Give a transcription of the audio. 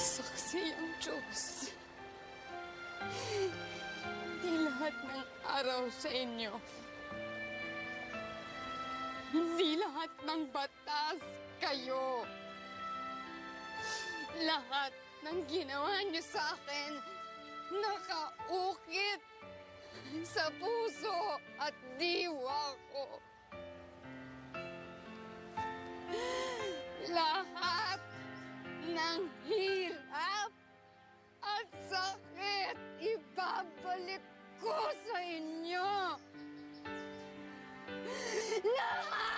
Saksi ang Diyos. Hindi lahat ng araw sa inyo. Hindi lahat ng batas kayo. Lahat ng ginawa niyo sa akin nakaukit sa puso at diwa ko. Lahat ng hirap at sakit ibabalik ko sa inyo. Lahat!